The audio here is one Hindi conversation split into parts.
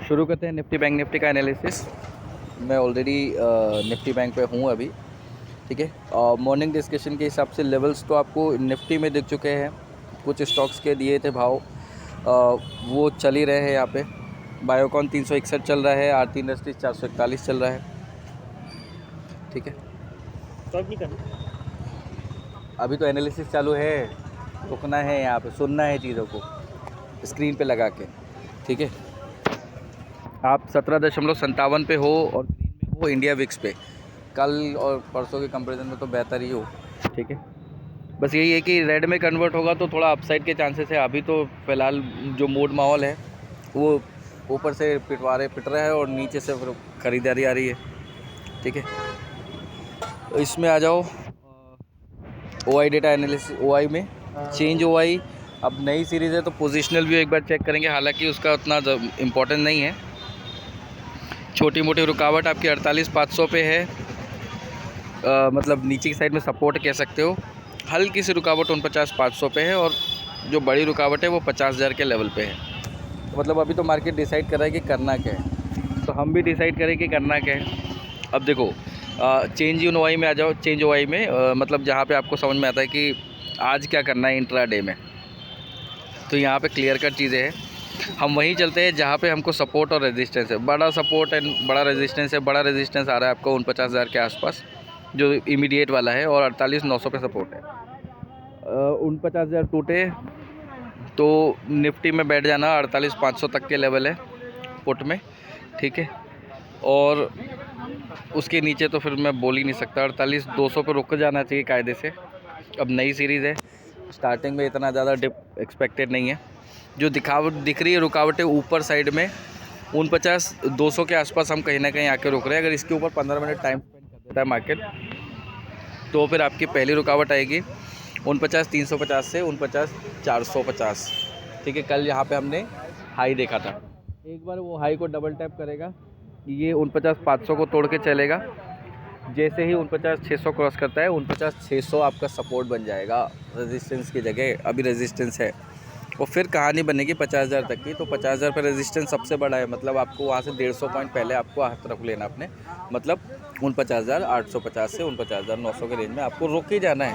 शुरू करते हैं निफ्टी बैंक निफ्टी का एनालिसिस। मैं ऑलरेडी निफ्टी बैंक पे हूँ अभी, ठीक है। मॉर्निंग डिस्कशन के हिसाब से लेवल्स तो आपको निफ्टी में दिख चुके हैं। कुछ स्टॉक्स के दिए थे भाव, वो चल ही रहे हैं यहाँ पे। बायोकॉन 361 चल रहा है, आरती इंडस्ट्रीज 441 चल रहा है, ठीक है। स्टॉप नहीं करना, अभी तो एनालिसिस चालू है, रुकना है यहाँ पे, सुनना है चीज़ों को स्क्रीन पे लगा के, ठीक है। आप 17.57 पे हो और ग्रीन में हो इंडिया विक्स पे। कल और परसों के कंपैरिजन में तो बेहतर ही हो, ठीक है। बस यही है कि रेड में कन्वर्ट होगा तो थोड़ा अपसाइड के चांसेस है। अभी तो फ़िलहाल जो मूड माहौल है वो ऊपर से पिट रहा है और नीचे से फिर ख़रीदारी आ रही है, ठीक है। तो इसमें आ जाओ OI डेटा एनालिसिस। OI में चेंज OI अब नई सीरीज़ है तो पोजिशनल व्यू एक बार चेक करेंगे, हालांकि उसका उतना इम्पोर्टेंट नहीं है। छोटी मोटी रुकावट आपकी 48,500 पे है, मतलब नीचे की साइड में सपोर्ट कह सकते हो। हल्की सी रुकावट 49,500 पे है और जो बड़ी रुकावट है वो 50,000 के लेवल पे है। तो मतलब अभी तो मार्केट डिसाइड कर रहा है कि करना क्या है, तो हम भी डिसाइड करें कि करना क्या है। अब देखो चेंज इन OI में आ जाओ। चेंज OI में मतलब जहाँ पे आपको समझ में आता है कि आज क्या करना है इंट्राडे में, तो यहाँ पे क्लियर कट चीज़ें हैं। हम वहीं चलते हैं जहाँ पे हमको सपोर्ट और रेजिस्टेंस है। बड़ा सपोर्ट एंड बड़ा रेजिस्टेंस है। बड़ा रेजिस्टेंस आ रहा है आपको 49,000 के आसपास जो इमीडिएट वाला है, और 48,900 पे सपोर्ट है। 49,000 टूटे तो निफ्टी में बैठ जाना 48,500 तक के लेवल है पुट में, ठीक है। और उसके नीचे तो फिर मैं बोल ही नहीं सकता। 48,200 पे रुक जाना चाहिए कायदे से। अब नई सीरीज़ है, स्टार्टिंग में इतना ज़्यादा डिप एक्सपेक्टेड नहीं है। जो दिख रही है रुकावटें ऊपर साइड में 49,200 के आसपास हम कहीं ना कहीं आके रुक रहे हैं। अगर इसके ऊपर 15 मिनट टाइम स्पेंड कर देता है मार्केट तो फिर आपकी पहली रुकावट आएगी 49,350 से 49,450, ठीक है। कल यहाँ पे हमने हाई देखा था, एक बार वो हाई को डबल टैप करेगा, ये 49,500 को तोड़ के चलेगा। जैसे ही 49,600 क्रॉस करता है 49,600 आपका सपोर्ट बन जाएगा रेजिस्टेंस की जगह। अभी रेजिस्टेंस है और फिर कहानी बनेगी 50,000 तक की। तो 50,000 पर रेजिस्टेंस सबसे बड़ा है, मतलब आपको वहाँ से 150 पॉइंट पहले आपको हाथ रख लेना अपने, मतलब 49,850 से 49,900 के रेंज में आपको रुक ही जाना है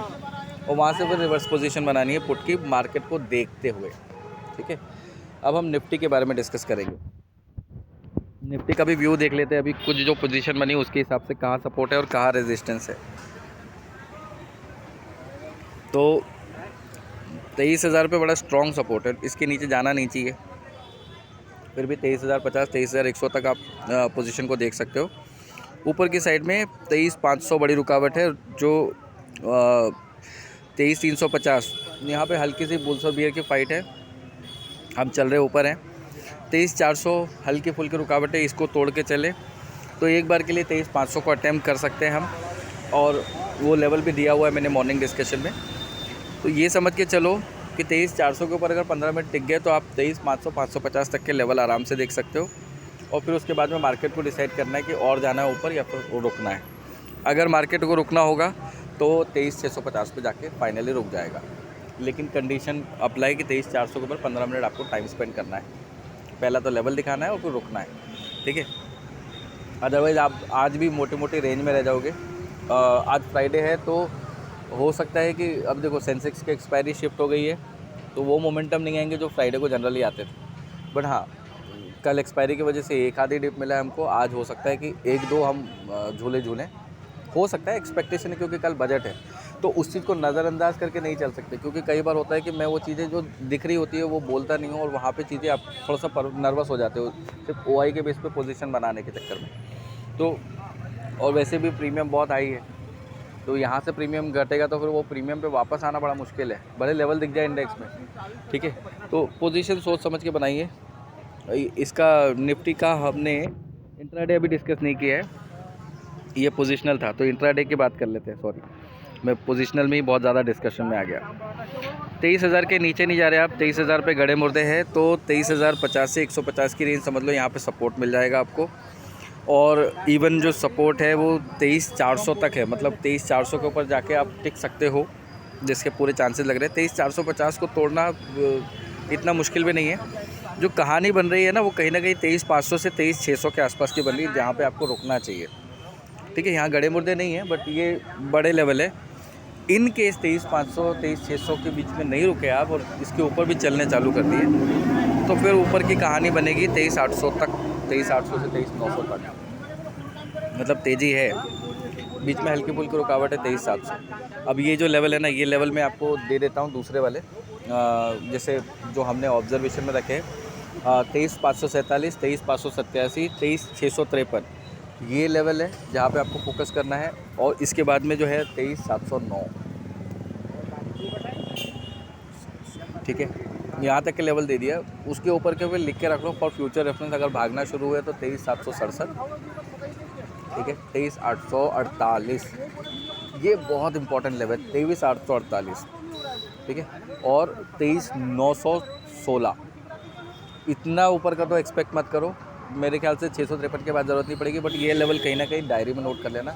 और वहाँ से फिर रिवर्स पोजीशन बनानी है पुट की, मार्केट को देखते हुए, ठीक है। अब हम निफ्टी के बारे में डिस्कस करेंगे। निफ्टी का भी व्यू देख लेते हैं। अभी कुछ जो पोजीशन बनी उसके हिसाब से कहाँ सपोर्ट है और कहाँ रेजिस्टेंस है। तो 23,000 पे बड़ा स्ट्रॉन्ग सपोर्ट है, इसके नीचे जाना नहीं चाहिए। फिर भी 23,050 23,100 तक आप पोजीशन को देख सकते हो। ऊपर की साइड में 23,500 बड़ी रुकावट है, जो 23,350 यहाँ पे हल्की सी बुल्स और बियर की फाइट है। हम चल रहे ऊपर हैं। 23,400 हल्की फुल्की रुकावट है, इसको तोड़ के चले तो एक बार के लिए 23,500 को अटैम्प्ट कर सकते हैं हम, और वो लेवल भी दिया हुआ है मैंने मॉर्निंग डिस्कशन में। तो ये समझ के चलो कि 23,400 के ऊपर अगर 15 मिनट टिक गए तो आप 23,500 550 तक के लेवल आराम से देख सकते हो। और फिर उसके बाद में मार्केट को डिसाइड करना है कि और जाना है ऊपर या फिर रुकना है। अगर मार्केट को रुकना होगा तो 23,650 पे जाके फाइनली रुक जाएगा, लेकिन कंडीशन अप्लाई कि 23,400 के ऊपर 15 मिनट आपको टाइम स्पेंड करना है। पहला तो लेवल दिखाना है और फिर रुकना है, ठीक है। अदरवाइज़ आप आज भी मोटी मोटी रेंज में रह जाओगे। आज फ्राइडे है तो हो सकता है कि अब देखो सेंसेक्स की एक्सपायरी शिफ्ट हो गई है तो वो मोमेंटम नहीं आएंगे जो फ्राइडे को जनरली आते थे। बट हाँ, कल एक्सपायरी की वजह से एक आधी डिप मिला है हमको। आज हो सकता है कि एक दो हम झूलें हो सकता है, एक्सपेक्टेशन है क्योंकि कल बजट है। तो उस चीज़ को नज़रअंदाज करके नहीं चल सकते, क्योंकि कई बार होता है कि मैं वो चीज़ें जो दिख रही होती है वो बोलता नहीं हूँ और वहाँ पे चीज़ें आप थोड़ा सा नर्वस हो जाते हो सिर्फ OI के बेस पे पोजीशन बनाने के चक्कर में। तो और वैसे भी प्रीमियम बहुत हाई है, तो यहाँ से प्रीमियम घटेगा तो फिर वो प्रीमियम पे वापस आना बड़ा मुश्किल है, भले लेवल दिख जाए इंडेक्स में, ठीक है। तो पोजीशन सोच समझ के बनाइए। इसका निफ्टी का हमने इंट्राडे अभी डिस्कस नहीं किया है, ये पोजीशनल था तो इंट्राडे की बात कर लेते हैं। सॉरी, मैं पोजीशनल में ही बहुत ज़्यादा डिस्कशन में आ गया। 23,000 के नीचे नहीं जा रहे आप, 23,000 पे गड़े मुर्दे हैं, तो 23,050 से 150 की रेंज समझ लो, यहाँ पे सपोर्ट मिल जाएगा आपको। और इवन जो सपोर्ट है वो 23,400 तक है, मतलब 23,400 के ऊपर जाके आप टिक सकते हो, जिसके पूरे चांसेस लग रहे हैं। 23,450 को तोड़ना इतना मुश्किल भी नहीं है। जो कहानी बन रही है ना वो कहीं ना कहीं 23,500 से 23,600 के आसपास की बन रही है, जहाँ पे आपको रुकना चाहिए। ठीक है, यहाँ गड़े मुर्दे नहीं है, बट ये बड़े लेवल है। इन केस 23,500 23,600 के बीच में नहीं रुके आप और इसके ऊपर भी चलने चालू कर दिए, तो फिर ऊपर की कहानी बनेगी 23,800 तक, 23,800 से 23,900 तक। मतलब तेज़ी है, बीच में हल्की फुल्की रुकावट है 23,700। अब ये जो लेवल है ना, ये लेवल मैं आपको दे देता हूँ दूसरे वाले, जैसे जो हमने ऑब्जर्वेशन में रखे 23,547, 23,587, 23,653, ये लेवल है जहाँ पे आपको फोकस करना है। और इसके बाद में जो है 23,709। ठीक है, यहाँ तक के लेवल दे दिया, उसके ऊपर के फिर लिख के रख लो फॉर फ्यूचर रेफरेंस। अगर भागना शुरू हुए तो 23,767, ठीक है, 23,848, ये बहुत इंपॉर्टेंट लेवल है, 23,848, ठीक है, और 23,916। इतना ऊपर का तो एक्सपेक्ट मत करो, मेरे ख्याल से 653 के बाद ज़रूरत नहीं पड़ेगी, बट ये लेवल कहीं ना कहीं डायरी में नोट कर लेना।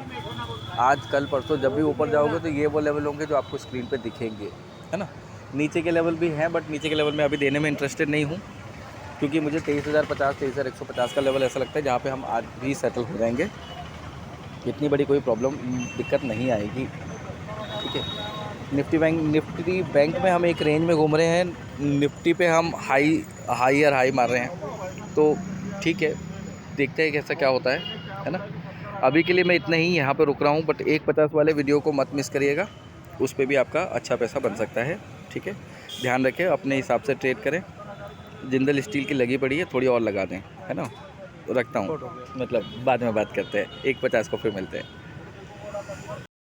आज कल परसों जब भी ऊपर जाओगे तो ये वो लेवल होंगे जो आपको स्क्रीन पे दिखेंगे, है ना। नीचे के लेवल भी हैं, बट नीचे के लेवल में अभी देने में इंटरेस्टेड नहीं हूँ, क्योंकि मुझे 23,050, 23,150 का लेवल ऐसा लगता है जहाँ पे हम आज भी सेटल हो जाएंगे, इतनी बड़ी कोई प्रॉब्लम दिक्कत नहीं आएगी। ठीक है, निफ्टी बैंक में हम एक रेंज में घूम रहे हैं, निफ्टी पे हम हाई मार रहे हैं, तो ठीक है, देखते हैं कैसा क्या होता है ना। अभी के लिए मैं इतना ही यहाँ पे रुक रहा हूँ, बट 150 वाले वीडियो को मत मिस करिएगा, उस पर भी आपका अच्छा पैसा बन सकता है। ठीक है, ध्यान रखें, अपने हिसाब से ट्रेड करें। जिंदल स्टील की लगी पड़ी है, थोड़ी और लगा दें, है ना। रखता हूँ, मतलब बाद में बात करते हैं, 150 को फिर मिलते हैं।